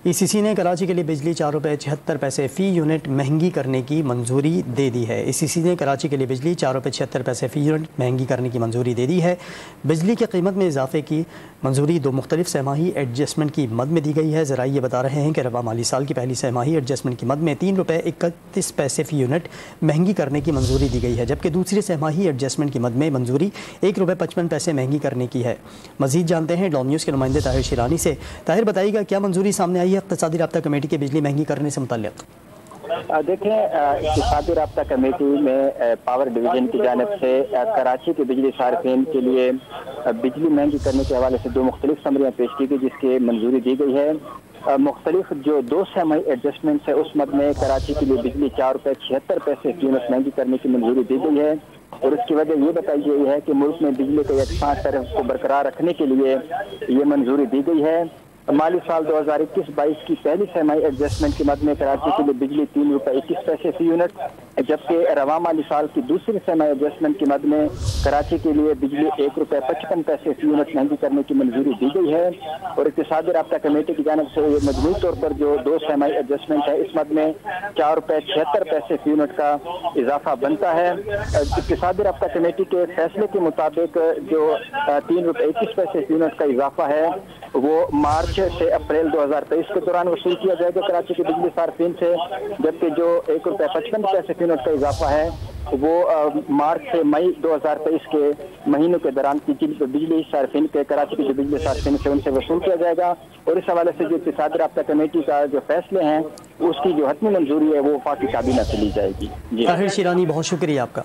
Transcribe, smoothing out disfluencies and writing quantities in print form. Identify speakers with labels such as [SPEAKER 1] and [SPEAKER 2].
[SPEAKER 1] ECC نے کراچی کے لیے بجلی 4 روپے 76 پیسے فی یونٹ مہنگی کرنے کی منظوری دے دی ہے۔ ECC نے کراچی کے لیے بجلی 4 روپے 76 پیسے فی یونٹ مہنگی کرنے کی منظوری دے دی ہے۔ بجلی کی قیمت میں اضافے کی منظوری 2 مختلف سہ ماہی ایڈجسٹمنٹ کی مد میں دی گئی ہے۔ ذرائع یہ بتا رہے ہیں کہ رواں مالی سال کی پہلی سہ ماہی ایڈجسٹمنٹ کی مد میں 3 روپے 31 پیسے فی یونٹ مہنگی کرنے کی منظوری دی گئی ہے، جبکہ دوسری سہ ماہی ایڈجسٹمنٹ کی مد میں منظوری 1 روپے 55 پیسے مہنگی کرنے کی ہے۔ مزید جانتے ہیں ڈان نیوز کے نمائندے طاہر شیرانی سے۔ طاہر، بتائیے گا کیا منظوری سامنے آئی ہے اقتصادی رابطہ کمیٹی کے بجلی مہنگی کرنے سے متعلق؟
[SPEAKER 2] دیکھیں، اقتصادی رابطہ کمیٹی میں پاور ڈویژن کی جانب سے کراچی کے بجلی صارفین کے لیے بجلی مہنگی کرنے کے حوالے سے 2 مختلف سمریاں پیش کی گئی، جس کی منظوری دی گئی ہے۔ مختلف جو 2 سہ ماہی ایڈجسٹمنٹ ہے اس مد میں کراچی کے لیے بجلی 4 روپے 76 پیسے قیمت مہنگی کرنے کی منظوری دی گئی ہے، اور اس کی وجہ یہ بتائی گئی ہے کہ ملک میں بجلی کے یکساں ٹیرف کو برقرار رکھنے کے لیے یہ منظوری دی گئی ہے۔ مالی سال 2021-22 کی پہلی سہ ماہی ایڈجسٹمنٹ کی مد میں کراچی کے لیے بجلی 3 روپے 21 پیسے فی یونٹ، جبکہ رواں مالی سال کی دوسری سہ ماہی ایڈجسٹمنٹ کی مد میں کراچی کے لیے بجلی 1 روپے 55 پیسے فی یونٹ مہنگی کرنے کی منظوری دی گئی ہے۔ اور اقتصادی رابطہ کمیٹی کی جانب سے یہ مجموعی طور پر جو 2 سہ ماہی ایڈجسٹمنٹ ہے اس مد میں 4 روپے 76 پیسے فی یونٹ کا اضافہ بنتا ہے۔ اقتصادی رابطہ کمیٹی کے فیصلے کے مطابق جو 3 روپے 21 پیسے فی یونٹ کا اضافہ ہے وہ مارچ سے اپریل 2023 کے دوران وصول کیا جائے گا کراچی کے بجلی صارفین سے، جبکہ جو 1 روپے 55 پیسے فی یونٹ کا اضافہ ہے وہ مارچ سے مئی 2023 کے مہینوں کے دوران بجلی صارفین کے کراچی کے جو بجلی صارفین سے ان سے وصول کیا جائے گا۔ اور اس حوالے سے جو اقتصادی رابطہ کمیٹی کا جو فیصلے ہیں اس کی جو حتمی منظوری ہے وہ وفاقی کابینہ سے لی جائے گی۔
[SPEAKER 1] طاہر شیرانی، بہت شکریہ آپ کا۔